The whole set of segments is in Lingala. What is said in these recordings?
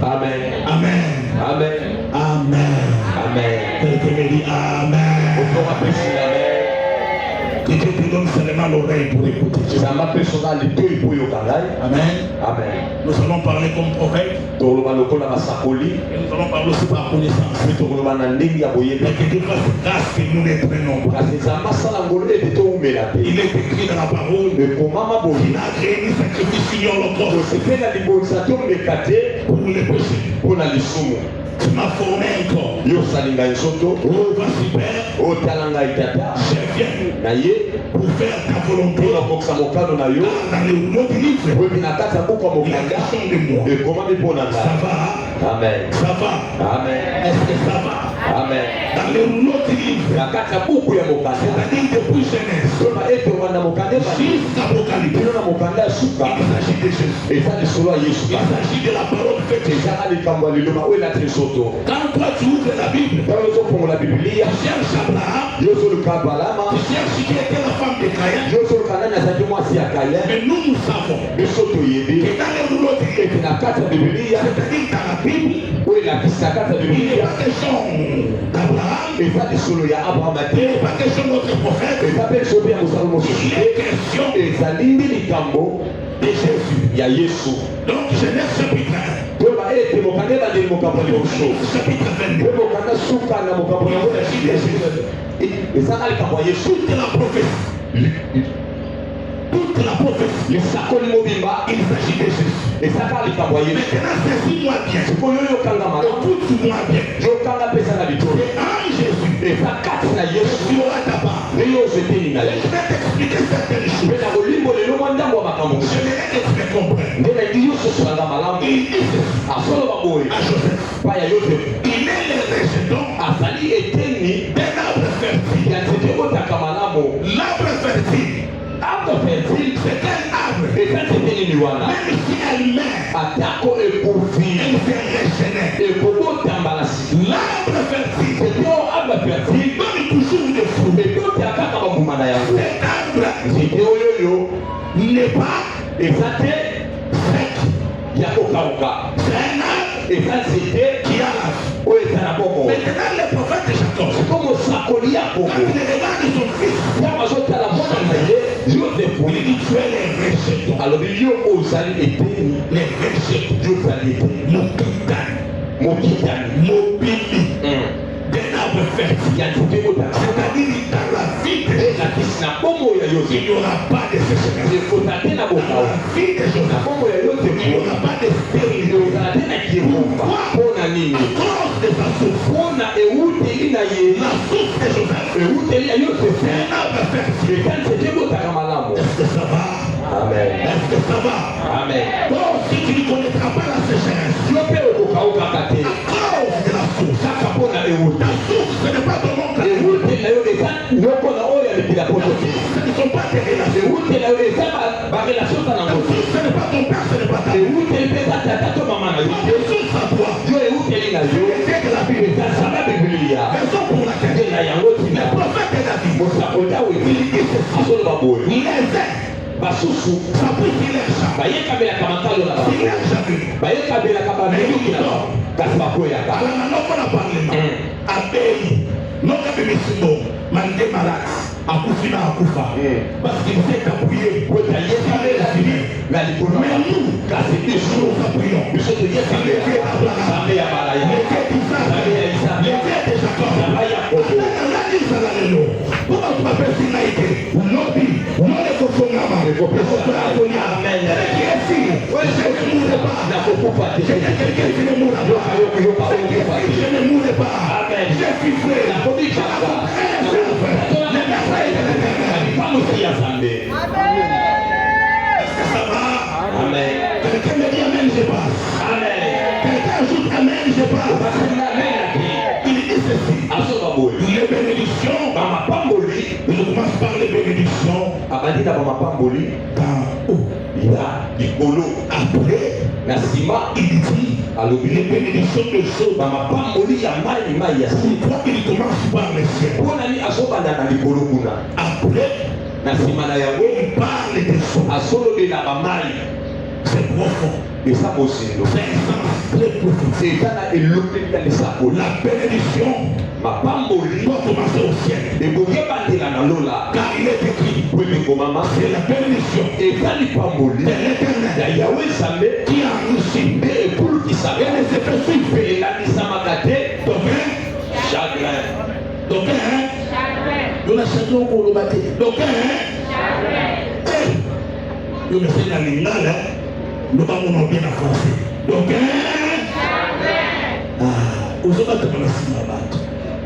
Amen. Amen. Amen. Amen. Amen. Quelqu'un me dit Amen. Que Dieu te donne seulement l'oreille pour écouter. Amen. Amen. Amen. Nous allons parler comme prophète. Et nous allons parler aussi par connaissance. Mais que Dieu fasse grâce que nous les prenons. Il est écrit dans la parole qu'il a créé un sacrifice sur l'holocauste pour les péchés. Tu m'as formé encore. Oh, voici Père, je viens pour faire ta volonté. Dans le rouleau du livre, il y a question de moi. Ça va? Amen. Ça va? Amen. Est-ce que ça va? Amen. Dans le rouleau du livre, c'est-à-dire depuis Genèse jusqu'à Apocalypse, il s'agit de Jésus. Il s'agit de la parole faite. Quand toi tu ouvres la Bible, tu cherches Abraham, tu cherches qui était la femme de Caïn. Mais nous savons que dans le rouleau du livre, c'est-à-dire dans la Bible, il n'est pas question d'Abraham, il n'est pas question de notre prophète, il est question de Jésus. Donc Genèse chapitre 1. Chapitre 22. Toute la prophétie. Toute la prophétie. Il s'agit de Jésus. Maintenant, saisis-moi bien. Écoute-moi bien. C'est en Jésus. Tu auras ta part. Je vais t'expliquer certaines choses. J'aimerais que tu me comprennes. Il dit ceci à Joseph. Il est le rejeton d'un arbre fertile. L'arbre fertile. C'est un arbre. Même si elle meurt, elle se régénère. L'arbre fertile donne toujours des fruits. Cet arbre n'est pas sec. C'est un arbre qui a la vie. Maintenant, le prophète Jacob, quand il regarde son fils, il dit tu es les rejetons. Les rejetons. Mobili. D'un arbre fertile. C'est-à-dire dans la vie de Jésus, il n'y aura pas de sécheresse. Dans la vie de Joseph, il n'y aura pas de stérilité. Pourquoi? À cause de sa source. La source de Joseph, c'est un arbre fertile. Est-ce que ça va? Amen. Est-ce que ça va? Amen. Donc, si tu ne connaîtras pas la sécheresse, à cause de la source, ta source, ce n'est pas ton oncle. Ce ne sont pas tes relations. Ta source, ce n'est pas ton père, ce n'est pas ta mère. Ta source à toi. C'est de la Bible. Raison pour laquelle le prophète David, il dit ceci. Les airs, ça peut qu'il est jamais. Il est jamais. Parce qu'il s'est appuyé. Mais nous, nous appuyons. Le Dieu d'Abraham, le Dieu d'Isaac, le Dieu de Jacob. Pourquoi tu m'appelles Sinaïté? Lobby, non les Kofongama. Les Kofongama. Qui est ici? Je ne mourrai pas. Je n'ai quelqu'un qui ne mourra pas. Je ne mourrai pas. Je suis frère. Est-ce que ça va? Amen. Quelqu'un me dit Amen, je passe. Amen. Quelqu'un ajoute Amen, je passe. Il dit ceci. Les bénédictions. Je commence par les bénédictions. Après, il dit les bénédictions de Job. Pourquoi il commence par les cieux? Après, il parle des choses. C'est profond. eza mosindo C'est un sens très profond. eza na eloko elikalisakoli La bénédiction mapamboli doit commencer au ciel. eboki ebandela na lola Car il est écrit, po emekomama c'est la bénédiction eza lipamboli de l'Éternel ya yawe nzambe qui enrichit. nde epulukisaka Et les effets suivent. mpe elanisamaka te Donc, chagrin donc, nous la chagrin pour le bâtir. Donc, nous me sommes dans l'ingala, nous allons bien en français. Donc, aux autres,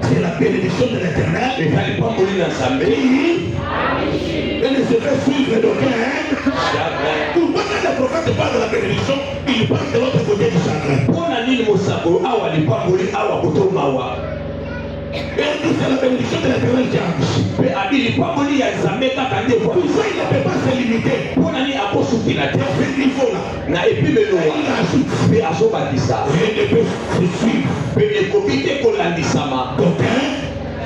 c'est la bénédiction de l'Éternel. eza lipamboli na nzambe Et les effets suivent. Donc, chagrin pourquoi quand le prophète parle de la bénédiction, il parle de l'autre côté du chagrin? mpona nini mosako awa lipamboli awa kotomawa Et il dit c'est la bénédiction de l'Éternel qui enrichit. mpe abi lipamboli ya nzambe kaka nde Pour ça, il ne peut pas se limiter mpona nini akosukila te à ce niveau-là. na epimelo Et il wana ajoute, mpe azobakisa rien ne peut se suivre. mpe ekoki te kolandisama Donc,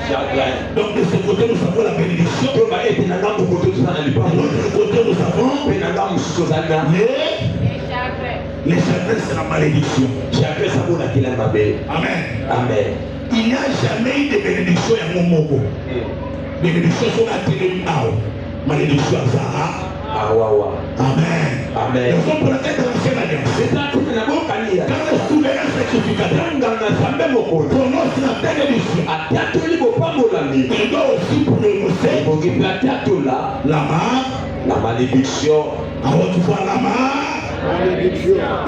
chagrin donc de ce côté, nous avons la bénédiction. toba ete na ngambo kote toza na De lipamboli l'autre côté, nous avons mpe na ngambo mosusu ozali na les chagrins, c'est la malédiction. chagrin sabonakila mabe Amen. amen Il n'y a jamais eu de bénédiction à mon mot. Bénédiction sur la télé. Malédiction à Zara. awawa Amen. amen Raison pour laquelle dans l'ancienne alliance, eza tuna na bokania quand le souverain sacrificateur nganga nzambe mokonzi prononce la bénédiction, atiatoli bopambolami il doit aussi prononcer ebongi mpe atiatola la mort, la malédiction à haute voix la mort.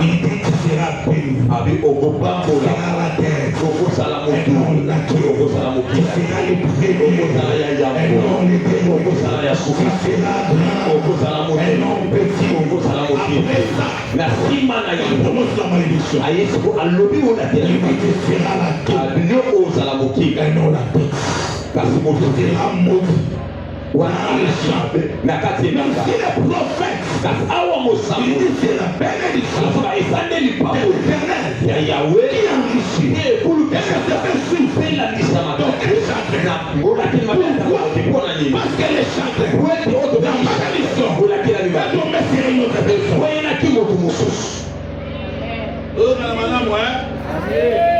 Il dit tu seras béni. abi Tu okopambola seras la tête. okosala Et motu non la queue. okosala Tu mokila seras le premier. okosala ya Et yambo non le dernier. okosala ya Tu suka seras grand. okosala Et motu non petit. okosala Après mokili ça, na nsima na il yango prononce la malédiction. ayesi ko alobi olatela Il dit tu seras la tête. abili ozala mokili Et non la tête. kasi moto Tu te seras maudit. wana na kati Même ebanga si le prophète, kasi awa il mosango dit c'est la bénédiction azoba eza nde de lipango l'Éternel ya yawe qui enrichit. nde ekulukisaka mpe elandisamaka na ngolakeli mabeatakote mpona nini Parce que les chagrins, wete oyo la malédiction, olakelami va mabe tomber sur une autre personne. oyelaki motu mosusu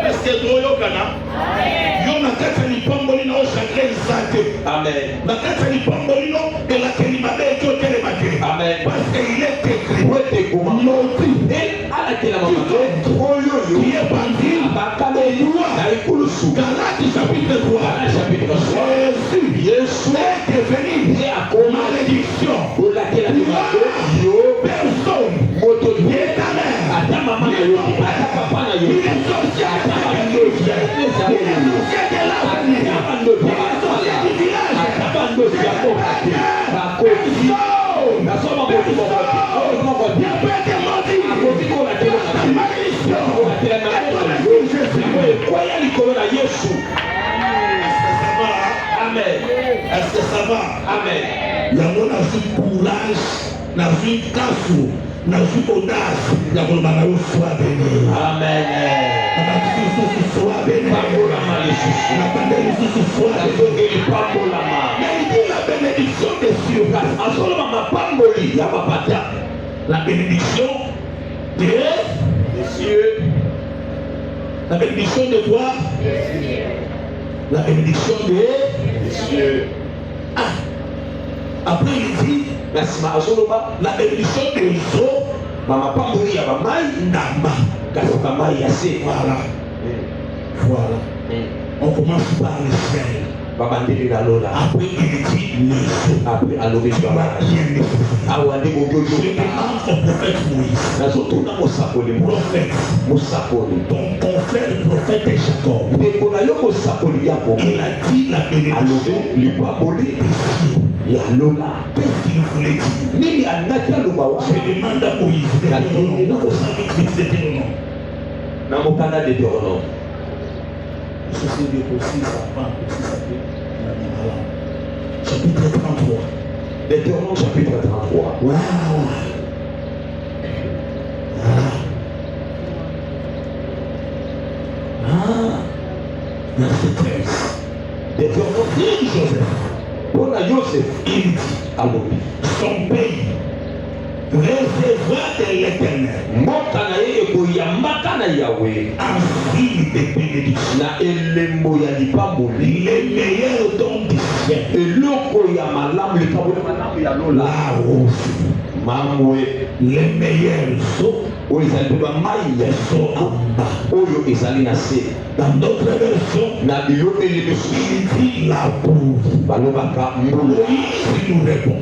Est-ce que toyokana? Yo na kati ya lipamboli na oyo chagrin eza te. amen Na kati ya lipamboli no elakeli mabe eki otelema te. amen Parce que il est écrit, wete ekoma maudit alakelama mabe oyoyo qui est bandit bakameli na ekulusu Galates chapitre 3. ala chapitre 3 Jésus yesu est devenu ye akoma malédiction. olakelami mabe yo Personne moto qui te est ta mère, ata mama na yo ata papa na yo il est sorti ata avec bandoki lui. eza Il est oyo sorti de l'avenir. ata bandoki ya sorti du village. ata bandoki ya koka te bakoki Personne. nasoma motu moko te oyo moko Il te peut être maudit. akoki kolakela La mabe malédiction. kolakela mabe na yo yango ekwea likolo na yesu amen Est-ce que ça va? amen yango nazwi courage, nazwi kasu, nazwi audace ya koloba na yo sois béni. amen Nabakisi lisusu sois béni. pambolama lisusu Nabande lisusu sois béni. nazongeli pambolama Mais il dit la bénédiction des cieux. kasi azoloba mapamboli ya bapata La bénédiction de... cieux La bénédiction de quoi? La bénédiction de... cieux Après il dit na nsima azoloba la bénédiction des eaux bamapamboli ya bamai d'Amba. kasi bamai ya se Voilà. Voilà. On commence par le ciel. babandeli na lola Après il dit les eaux. apres alobi Tu vas bamai bien les awa nde Je bobozo demande au prophète Moïse, nazotuna mosakoli prophète, mosakoli ton frère le prophète est Jacob. ndeko na yo mosakoli ya kongo Il a dit la bénédiction alobi lipamboli des cieux. ya lola Qu'est-ce qu'il voulait dire? nini alingaki aloba Je wana demande à Moïse, Deutéronome, dans 108 Deutéronome. na mokanda Deutéronome Ceci est aussi ça va, aussi ça peut. Chapitre 33. Deutéronome chapitre 33 Waouh! Verset 13. Deutéronome Dit Joseph, mpona Joseph il dit, alobi son pays recevra de l'Éternel mboka na ye ekoyambaka na yawe un signe de bénédiction. na elembo ya lipamboli Les meilleurs dons du ciel. eloko ya malamu likambo ya malamu ya lola La rose. mamwe Les meilleurs eaux oyo ezali mpe bamai ya sont en bas. oyo ezali na se Dans d'autres versions, na bilobeli misusu il dit la boue. balobaka mbula Moïse nous répond.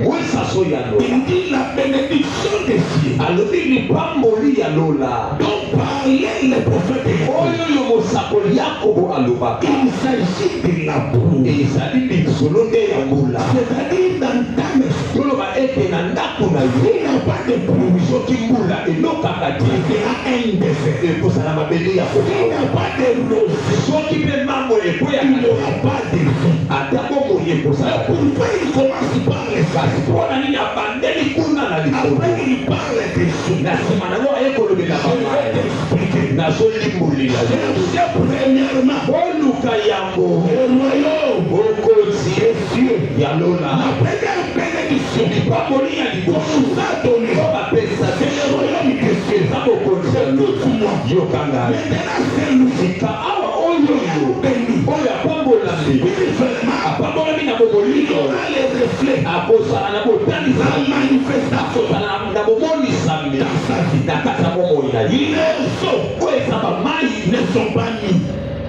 moisa so ya lola Il dit la bénédiction des cieux. alobi lipamboli ya lola Donc parlait le prophète. oyo yo mosakoli yakobo alobaka Il s'agit de la boue. ezali lisolo nde ya mbula C'est-à-dire dans ta maison. toloba ete na ndako na yo Il n'y a pas de pluie. soki mbula elokaka te Il y a un désert. ekozala mabele ya Il n'y kokola a pas de rose. soki mpe mambo Il n'y ekweyaka aura pas de vin. ata bomoi ekozala Pourquoi il commence par les kasi mpona nini abandeli kuna na likolo Après, il parle des choses. na nsima nango aye kolobela Je vais bamai t'expliquer. nazolimbolila yo C'est premièrement boluka yango le royaume bokonzi des cieux. ya lola La première bénédiction lipamboli ya qu'on liboso nous a donnée, po bapesa c'est le royaume des cieux. eza bokonzi ya lola yokanga Maintenant, c'est nous sika awa oyo yo bénis. oyo apambolami Spirituellement, apambolami na il y bomolino aura les reflets, akozala na la botanisami manifestation akozala na bomonisami dans sa vie. na kati ya bomoi na ye Les eaux oyo eza bamai ne sont pas mis.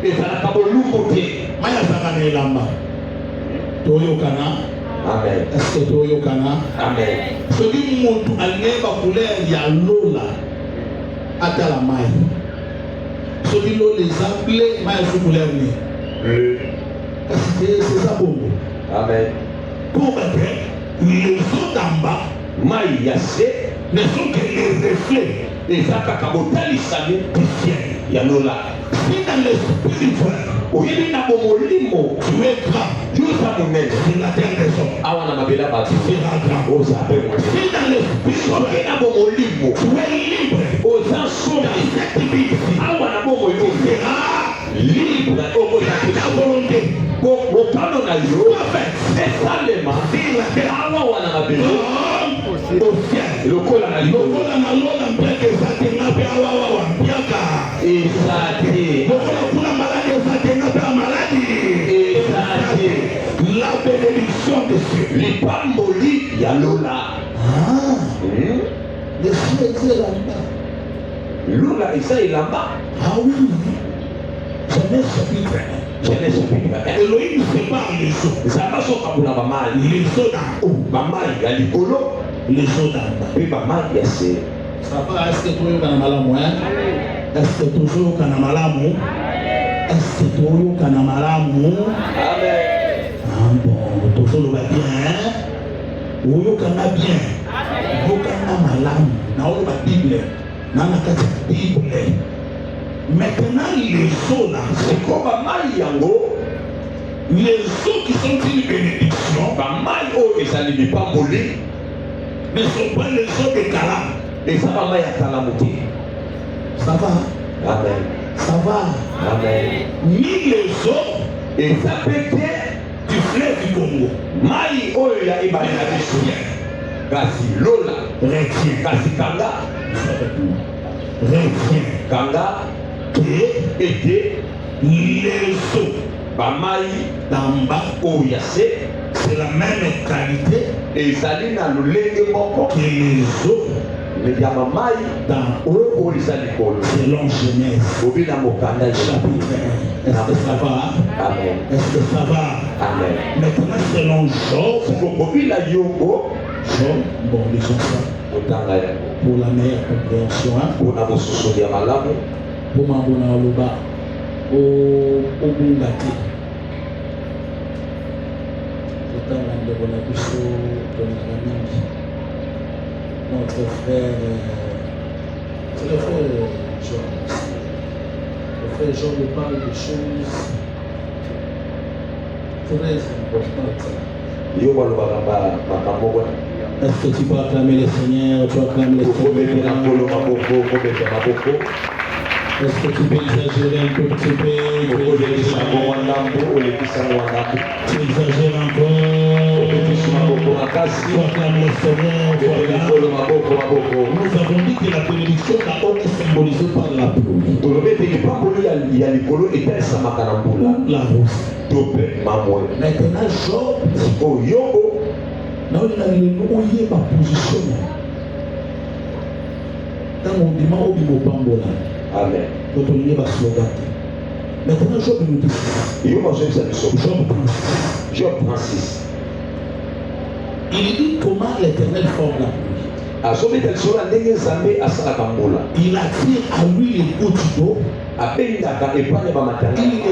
ezalaka bolumbu te Maya zakana elamba. Toyokana. amen Est-ce que toyokana? amen Soki mutu alingi couleur ya lola atala mai. Soki lola eza bleu, mai eza couleur ni. bleu Kasi c'est ça bongo. amen Pour que les eaux d'en bas mai ya se ne sont que les reflets eza kaka botalisami du ciel. ya lola Si dans le spirituel, oyebi na bomolimo tu es grand, yoza monene c'est la terre des hommes. awa na mabele ya bato Tu seras grand. oza mpe monene Si dans le soki spirituel, na bomolimo tu es libre. oza Dans somi cette vie ici, awa na bomoi tu oyo seras libre okoza ta volonté. mokano na yo Prophète, esalema sur la terre, awa wana mabele comme au ciel. lokola na likolo Lokola na lola mpeke ezatenga mpe awa awa mpiaka. eza te Lokola kuna maladi ezatenga mpe maladi. eza te La bénédiction de Dieu. lipamboli ya lola Ah, Hmm? le ciel est là-bas. lola eza elamba Ah oui. Genèse chapitre 1. genèse chapitre 1 Elohim sépare les eaux. nzambe azokabula bamai Les eaux d'en haut, bamai ya likolo les eaux d'en bas. mpe bamai ya se Ça va, est-ce que tu es au malamu, hein? Est-ce que toujours au malamu? Est-ce que tu es au malamu? amen Ah bon, toujours le bien, hein? Ou yo kana bien? Yo kana malamu? Na o la Bible, na na kati Bible. Maintenant les eaux là, siko bamai yango les eaux qui sont une bénédiction, bamai oyo ezali lipamboli ne sont pas les eaux de Cala. eza bamai ya kalamu te Ça va? amen Ça va? amen Ni les eaux eza mpe te du fleuve du Congo. mai oyo ya ebale na biso kasi lola Retiens. kasi kanga Retiens kanga que ete les eaux bamai d'en bas, oyo ya se c'est la même qualité ezali na lolenge moko que les eaux ya mamai d'en haut oyo eza likolo selon Genèse obina mokanda ya chapitre 1. Est-ce que ça va? amen Est-ce que ça va? amen Maintenant selon Job, obila yongo Job, bon, lisons ça kotanga yango pour la meilleure compréhension. Hein? mpona mosusu ya malamu Pour m'abonner au loba, au Bungati. C'est un rendez-vous la biso de la mingi. Notre frère, c'est le frère Jean. Le frère Jean nous parle de choses très importantes. yo balobaka makambo wana Est-ce que tu peux acclamer le Seigneur? Tu acclames le okobetela nkolo Seigneur? maboko okobeta maboko Est-ce que tu peux exagérer un tout petit peu? okolekisa ngo wa ndambo olekisa ngo wa ndambo Tu exagères encore. okotisi Acclame le Seigneur. Nous avons dit que la bénédiction est symbolisée par la pluie. La rose. Maintenant, Job, il a ma position. Dans mon dimanche, Amen. Maintenant, Job nous dit Job 36. Il dit comment l'Éternel forme la pluie. Il attire à lui les gouttes d'eau. Il les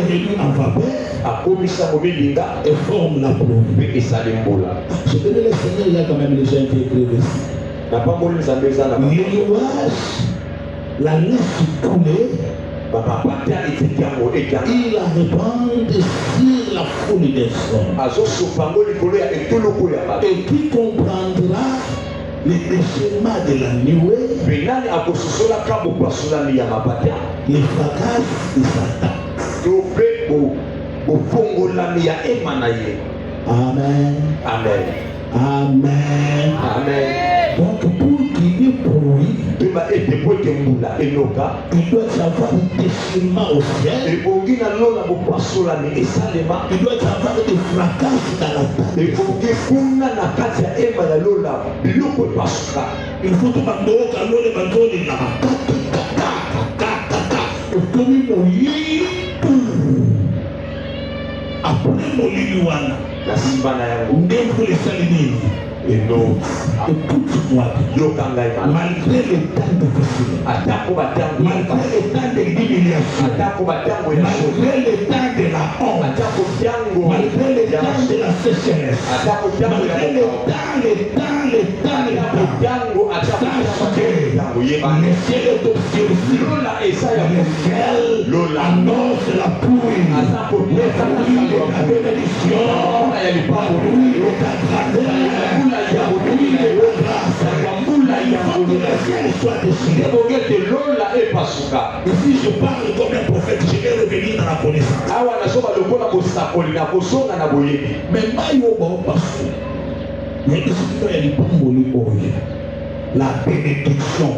réunit en vapeur et forme la pluie. Je connais le Seigneur, il y a quand même les gens qui écrivent ici. Les nuages, la neige qui coulait, il la répand sur la foule des hommes. Et qui comprendra le déchaînement de la nuée, les fracas de Satan. Amen. Amen. Amen. Amen. Donc pour qu'il y ait bruit, il doit y avoir un déchirement au ciel. Il doit y avoir des fracas dans la tête. Il faut que écoute-moi, malgré le temps de difficile, malgré le temps de l'humiliation, malgré le temps de la honte, malgré le temps de la sécheresse, malgré le temps de le ciel est obscurci, le ciel annonce la pluie, la bénédiction, la pluie est à travers. Et si je parle comme un prophète, je vais revenir dans la connaissance. Mais la bénédiction,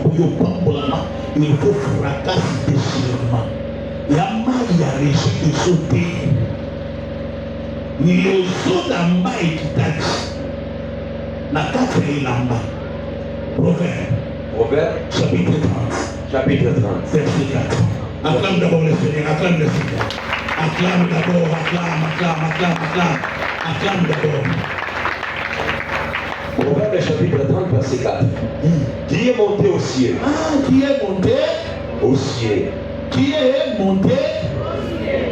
il faut fracasser des déchirement. La maille a réussi de sauter. Les eaux d'amba et qui tâchent. La 4 est là-bas. Proverbe chapitre 30. Verset 4. Acclame d'abord le Seigneur, acclame le Seigneur. Acclame d'abord, acclame d'abord. Proverbe chapitre 30, verset 4. Qui est monté au ciel? Qui est monté au ciel? Qui est monté?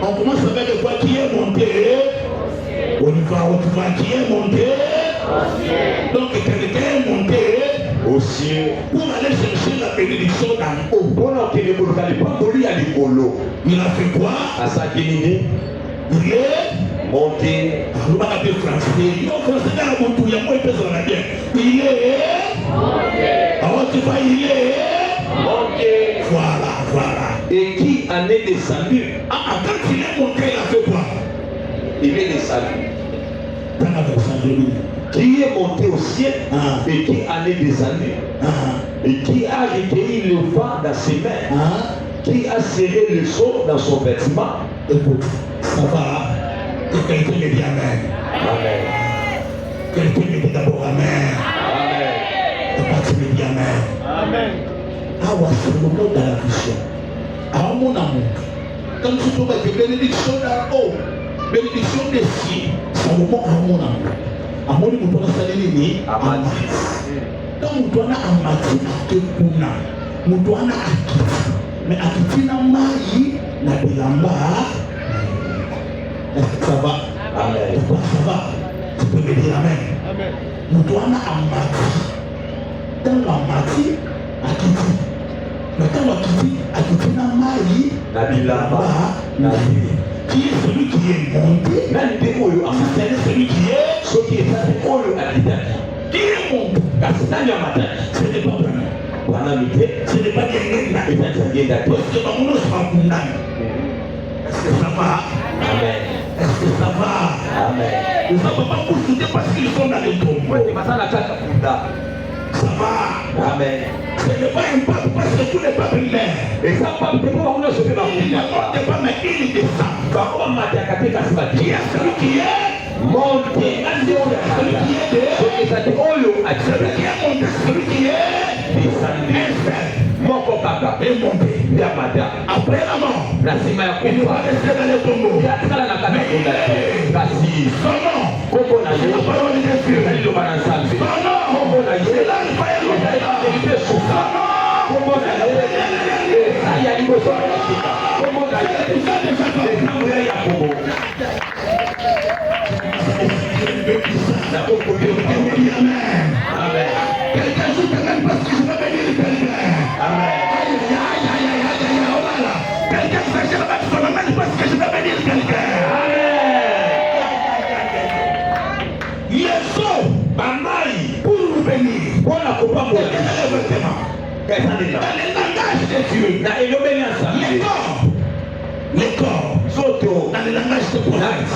On commence avec quoi? Qui est monté? On y va, qui est monté? Donc quelqu'un est monté au ciel pour aller chercher la bénédiction d'en haut. Il a fait quoi? Il est monté. Il est monté. Voilà. Et qui en est descendu? Quand il est monté, il a fait quoi? Il est descendu. Qui est monté au ciel et qui en est descendu et qui a recueilli le vent dans ses mains, qui a serré le sceau dans son vêtement. Écoute, ça va. Que quelqu'un me dit Amen. Amen. Quelqu'un me dit d'abord Amen. Amen. Papa, tu me dis Amen. Amen. Ah, c'est le mot dans la vision. Ah, mon amour. Quand tu trouves que bénédiction d'en haut, bénédiction des cieux, c'est le mot à mon amour. Amoni mutwana salini amati. Donc mutwana amati akekuna. Mutwana akiti. Mais akitina mai na bilamba. Ça va? Amen. Ça va? Tu peux me dire Amen. Amen. Mutwana amati. Dans l'amati akiti. Mais dans l'akiti akitina mai na bilamba. Na bilamba. Qui est celui qui est monté? C'est celui qui est qui est qui est monté? Ce n'est pas Branham. Ce n'est pas Diengenda. Parce que Mamono sera condamné. que ça va? Amen. Est-ce que ça va? Amen. Ils ne va pas vous soutenir parce qu'ils sont dans les tombeaux. Ça va? Amen. Ce n'est pas un pape parce que tous les papes meurent. Et ça pas de quoi on a sauvé ma Il ne monte pas, mais il descend. Comment m'a dit à Qui est celui qui est? monte Celui qui est de? celui qui a dit Oyo a Celui qui est monté, celui qui est descendu infert. mon papa Et monté. Yamada Après la mort, la sima ya il ne va kufa rester dans les tombeaux. ya kala na kata kunda kasi Son nom, kombo na c'est la yo parole de Dieu. nalo bana nzambe Son nom, kombo na yo c'est l'alpha et l'oméga. elipe suka kombo na yo ya liboso ya sika kombo na yo ekambo ya yakobo na kombo yo Amen. amen Quelqu'un se permet parce que je vais bénir quelqu'un. amen Oh là là. Quelqu'un s'achète avec son amène parce que je vais bénir quelqu'un. Yeso, bamai pour vous bénir. mpona kopambola Dans le langage de Dieu. na elobeli ya nzambe Les corps. nzoto Dans le langage de prophète.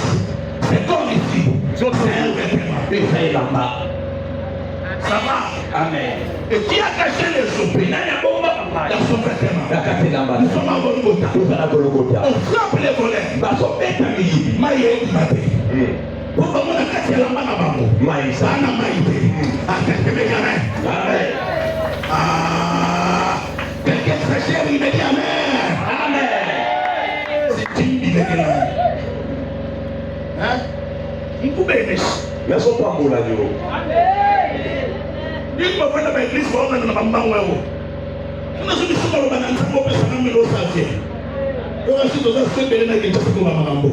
C'est comme ici. C'est un vêtement. eza elamba Ça va. amen Et qui a caché les soupes nani abomba bamai dans son vêtement? na kati elamba Nous sommes à Golgotha. toza na gologota On frappe les volets. bazobeta miyibi Maïe maté. Pour que mon akati la mana bango. mai Sana sana maïté. Akati me gamin. amen Ah. Quelqu'un très cher, il me dit amen. amen C'est Tim il est là. Hein? Il pouvait aimer. nazopambola yo Il me fait dans l'église pour aller dans la bamba. On a subi sur le banane, ça m'a fait ça dans le savier. On a subi dans un seul bébé qui est passé comme un mambo.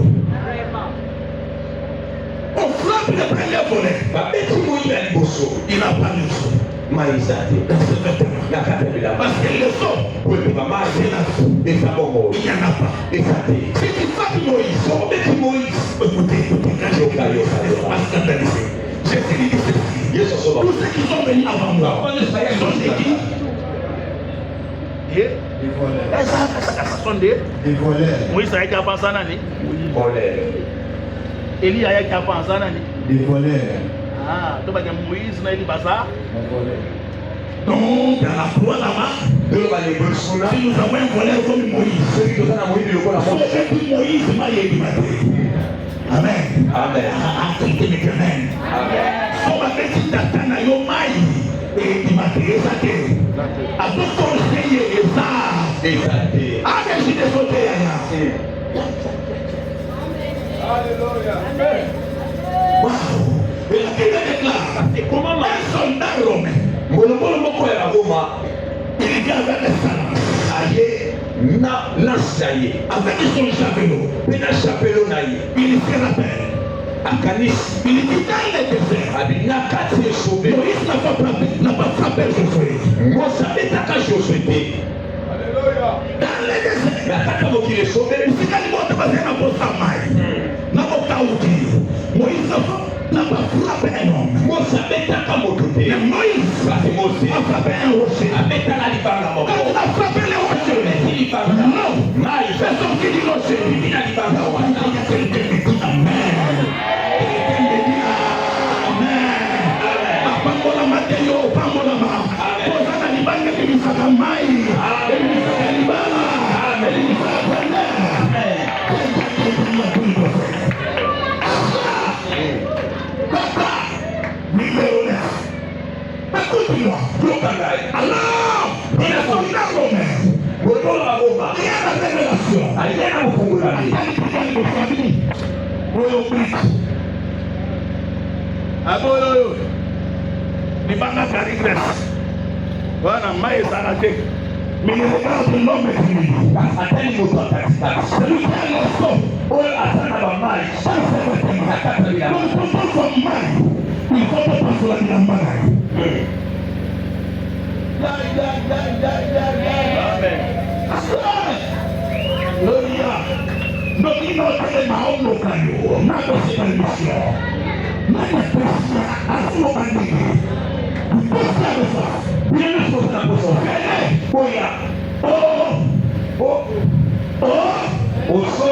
On frappe le premier volet. babeti moyi ya liboso Il n'a pas le son. mai eza te Dans ce vêtement. na kati ya bilamba Parce que le son, koyeba mai c'est la fou. eza bongo Il n'y en a pas. eza te Si tu frappes Moïse, sokobeti moïse écoutez, quand j'ai parlé, ça ne va pas scandaliser. J'ai fini de ceci. yesu asoba Tous ceux qui sont venus avant moi, ils ont dit qui? Des voleurs. Moïse ayaki apanza nani? olele Eli ayaki apanza nani? Des voleurs. Ah, to baka Moïse na Eli baza. Donc, dans la croix là-bas, toloba lebosuna si nous avons un voleur comme Moïse, soki toza na moyibi lokola faut moto que Moïse m'a dit amen. amen Ah, amen. amen So babeti tata na yo mai ebimate eza te atokonseye eza eza te adeside so te yaya elakela déclare ekomama un soldat romain molongolo moko ya baboma il dit avec les salams aye na lance na ye avec son javelot mpe na chapelo na ye il se rappelle akanisi il dit dans le désert abi na kati esobe Moïse n'a pas frappé Josué mosi abetaka josue te dans le désert na kati ya mokili esobe esikali moto bazali na posa mai na bokauti Moïse n'a pas frappé un homme mosi abetaka moto te mais Moïse kasi mosi a frappé un rocher abetaka libanga quand moko il a frappé le rocher abeti libanga non mai fait sortir du rocher ebi na libanga il y wana a quelqu'un qui dit amen quelqu'un qui dit amen apambolama te yo opambolama poza na libanga ebibisaka mai ebibisaka libala ebibisaka bwana papa numéro 9 écoute-moi alors il est soldat romain molongolo baboma il y a la révélation aye na mofungolami Abolo yo. Libanga kari Grèce. Wana mai ezala te. mais il regarde l'homme fini kasi atali moto akatikati celui qui a le son oyo aza na bamai na kati ya bilamba donc pour ton mai il faut te passer la bilamba na yo Amen. Gloria. Ndoki notelema onoka yo nakosila mission nayepesia azoka nini liposia losa yenesosa posofele oya oso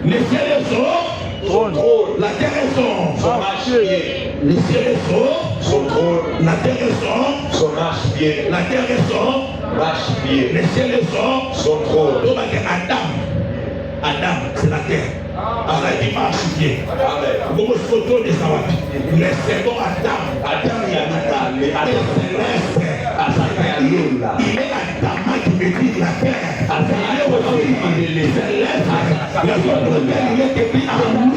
Les ciels sont son trône, la terre est son marche-pied. Les ciels sont son trône, la terre est son marche-pied. La terre est son marche-pied. Les ciels sont son trône. Donc Adam, c'est la terre. Allah dit marche-pied. Vous me photo des Sawapi. Les seconds Adam, il y a les célestes. Il est Adam qui veut dire la terre. Il est aussi les célestes. Il est écrit en nous.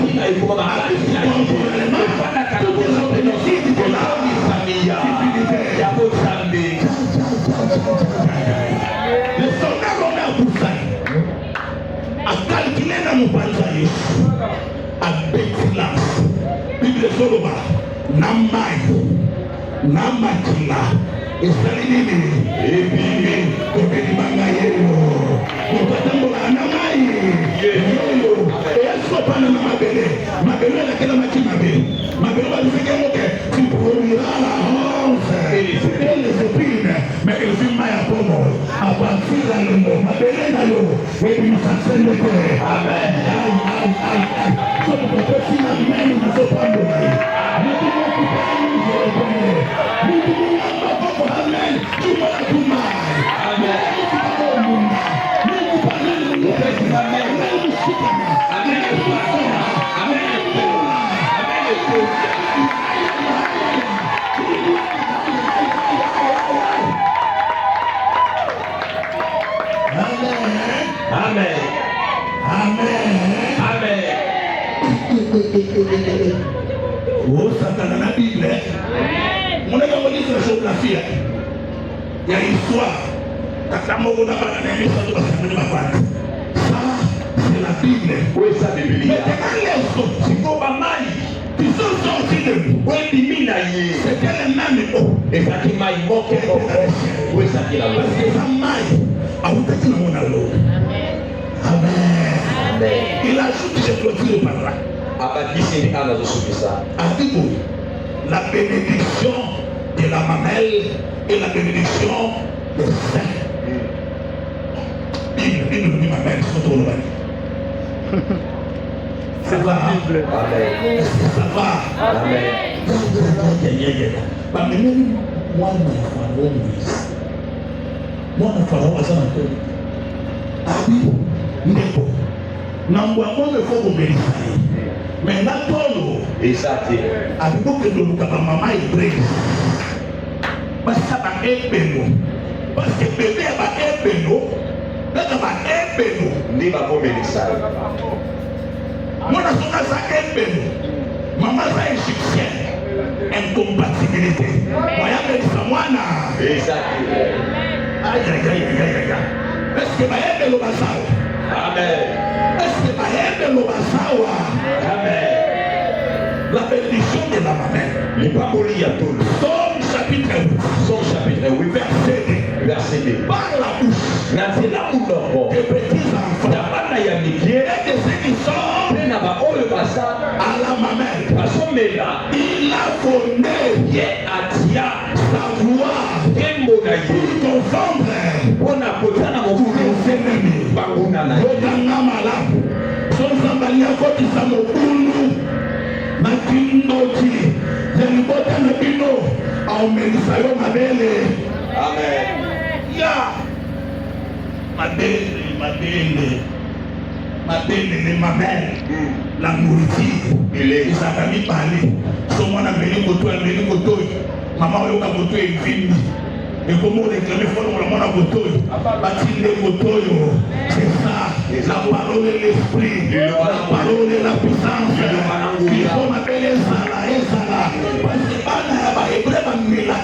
Le soldat romain Boussaï a calculé dans nos pantalons à Bétilance. Bible Soloba, Namakila, et Salinini, et Bibi, Kobelimangayelo, Kotatambola, Namai, et Sopana Mabele, Mabele, la Mabele, Mabele va nous faire que tu pourras la honte et les épines, mais il fait mal à Pomo, à partir de l'eau, Mabele dans l'eau, et puis nous s'enseigne le cœur. Amen. Aïe. So nous pouvons faire la main, nous sommes pas de main. Nous pouvons couper, nous pouvons Amen. Tu vas tout mal. Amen. Oh, Satan dans la Bible. On a regardé sur la géographie. Il y a une histoire. Ça, c'est la Bible. Oui, ça, c'est la Bible. Mais qui sont sortis de nous. C'était les mêmes mots. Et ça qui m'a moqué. Oui, ça qui l'a parce que ça maille. Ah, vous êtes dans mon allo. Amen. Il ajoute, je clôture par là. La bénédiction de la mamelle et la bénédiction des saints. Bible nous dit mamelle, c'est trop loin. Ça va. Amen. Est-ce que ça va? Amen. Moi, je Pharaon, ça m'a dit. Abi, Nebo, Namboamon, il faut obéir. Mais là, Tolo, et ça, c'est. avec beaucoup de maman et brève. Parce que ça va être parce que bébé va être là, ça va être Ni ma bonne ça. Moi, je suis ça être maman, ça égyptienne. Incompatibilité. Voyez, ça, moi, Et ça, aïe. Est-ce que ma haine est le bassin? Amen. Est-ce que ma haine est le bassin? Amen. La bénédiction de la mamelle. Les pamolis à tout. Somme chapitre 8. Son chapitre 8, verset 2. Par la bouche. C'est là où l'on des petits enfants. et de ceux qui sont à la mamelle. Il a fondé sa gloire pour confondre les ennemis. Botanga malamu. Sonsambalia kotisa mobulu. Makindoti. Zelibota na bino. Aomelisa yo mabele. Amen. Ya. Mabele. Les mamelles, la nourriture, les amis parlent. Son mon ami moto, maman yoka moto et vini. Et comment réclamer fort mon moto, bâtir les motos, c'est ça. La parole et l'esprit, la parole et la puissance. Il faut m'appeler Sala et Sala. Parce que Bana est vraiment la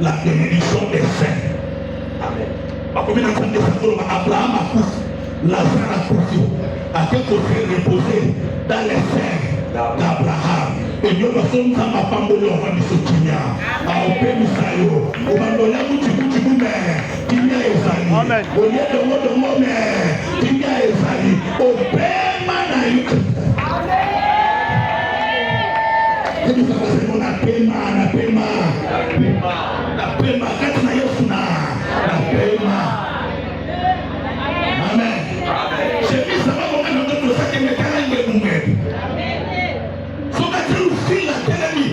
la bénédiction des saints. bakomi na nzambe sakoloba Abraham akufi, Lazare akufi, akeko se reposer dans les serres d'Abraham. Et Dieu va son nzambe apamboli ova biso kimia aopemisa yo obandola mutu me kimia ezali olie dongo me kimia ezali opema na yo. Napema kati na Yesu napema. Amen. Shebi sababu kana mtoto sake mekana nge mume. Soka tu fila telemi.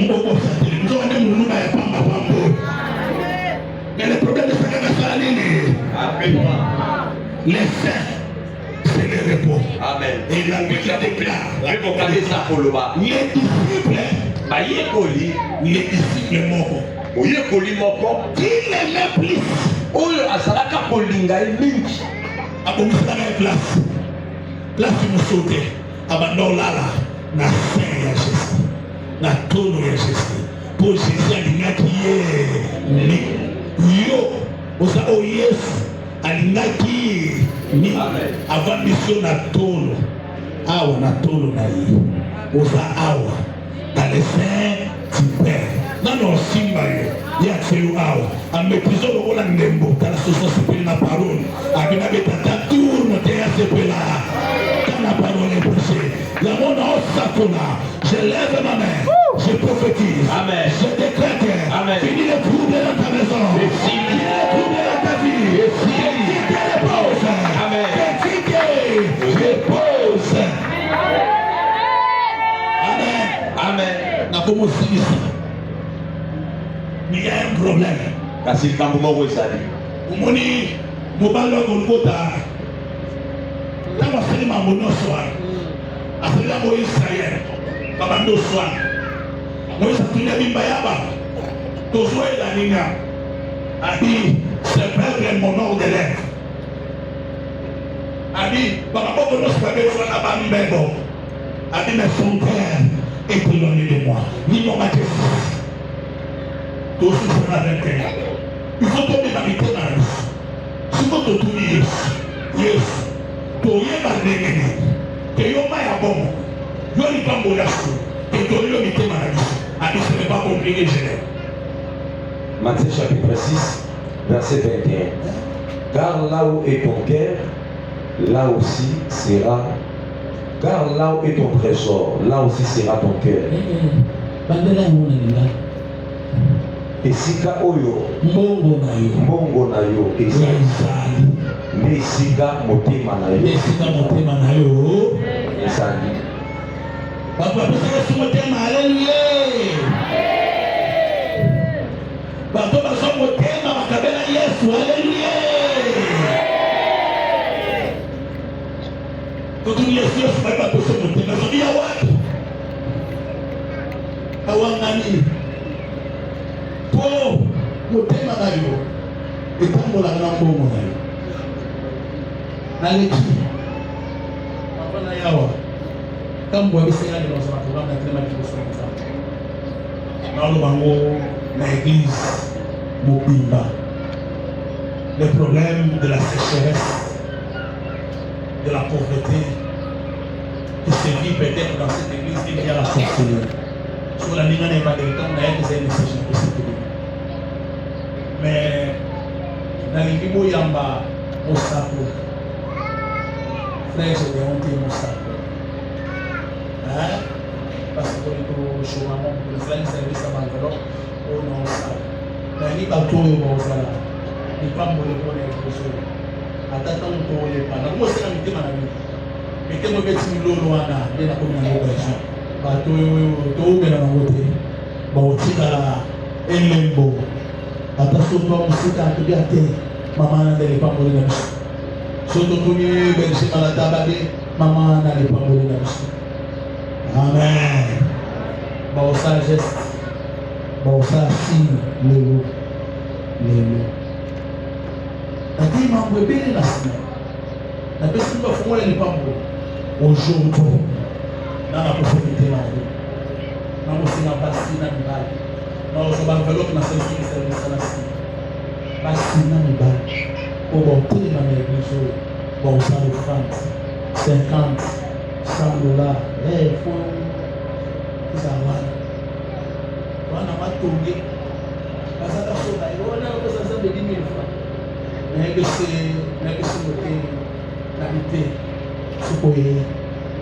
Ngoko sateli mzo ande mununa ya pamba pambo. Mais le problème de ça c'est ça nini? Amen. Les saints c'est le repos. Amen. Et la Bible déclare. Les disciples moko. Qui l'aimait plus? Oyo asalaka kolinga mingi. Abomisaka place. Place mosote. Abandon lala na sein ya Jésus. Na tono ya Jésus. Pour Jésus alingaki ye. Yo osa o Yesu alingaki ni avant mission na tono. Awa na tono na ye. Osa awa. Dans les saints du Père. Non, simba ya tselu awa. Amepizo lokola ndembo. Dans la sauce sepeli na parole. Abina betata tourne te ya sepela. Quand la parole est prêchée. La monde en sakola. Je lève ma main. Je prophétise. Amen. Je déclare que. Amen. Fini les troubles dans ta maison. Fini les troubles dans ta vie. Fini les repose. Amen. Fini repose. Amen. Na como se diz? Il y a un problème. Kasi kambo moko esali. Umoni mobalo Golgotha. Tama sema mono soa. Asali mo Israël. Babando soa. Moïse tunya bimba yaba. Tozoe la ninga. Abi se perdre mon nom de l'air. Abi baba boko no sabe soa na bambego. Abi me son père est éloigné de moi. Ni mon majesté. Tout ce qui sera avec elle. Il faut tomber dans les ténèbres. Si vous te trouvez, yes, tu es dans les ténèbres. Tu es à bon. Tu es pas bon là. Tu es dans les ténèbres. Ah, ce n'est pas compliqué, je l'ai. Matthieu chapitre 6, verset 21. Car là où est ton cœur, là aussi sera. Car là où est ton trésor, là aussi sera ton cœur. Esika oyo mbongo na yo ezali mais esika motema na yo ezali papa pesa motema. Haleluya. Papa pesa motema makabela Yesu. Haleluya. Tutu Yesu papa pesa motema zodia wapi awangani po motema na yo etambola na mbongo na yo naleki mapana yawa kambo abisenga de losa bakubanga tema kikosoka na lo bango na église mobimba. Le problème de la sécheresse, de la pauvreté qui se vit peut-être dans cette église qui vient à la sorcellerie. Sur la ligne n'est pas de temps, on a une sécheresse de cette église. Mais dans les Bibo Yamba, au sapo, frère, j'ai honte mon sapo. Parce que pour le chômage, pour le service à l'enveloppe, on a un sapo. Mais il n'y a pas de tout le monde. Il n'y a pas de tout le monde. Atata mtoole pana mo sena mitema na mimi mitemo beti milolo wana ndena ko na ngo baje ba to be na ngote ba otika elembo ata so to musika to biate mama na ndele pambo na biso so to tuni be se mala tababe mama na le pambo na biso. Amen. Ba o sagesse ba o sa si lelo lakini mambo ebele na sima na pesi mtu afungola lipango aujourd'hui na profite na yo na mosinga basi na mbali na ozoba enveloppe na service na sima basina mibali oyo bautelema na église oyo baosala france 50 $100 fo eza wana matonge bazaka soka wana okozaza de 10 000 francs nayebisi moteni na bite sokoye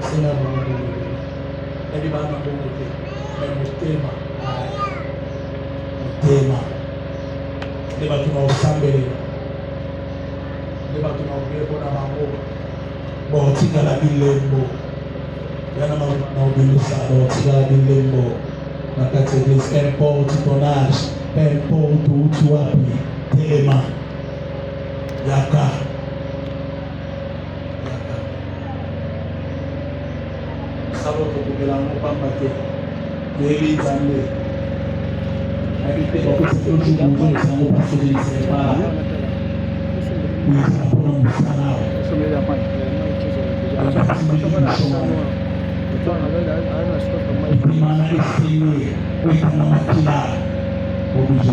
senga bongo ebi bana bongo te me motema nde bato na osambelela nde bato na obiyeko na bango baotikala bilembo yana na obimisa baotikala bilembo na kati ya église. Peu importe ton âge, peu importe où tu habites, telema yaka salo tokokela ngo pamba te toyebi nzambe habite bakosaki ojugu ozolesango parce que je ne sais pas oyesaka mpona mosala epimana eseye oyetanga makila oblige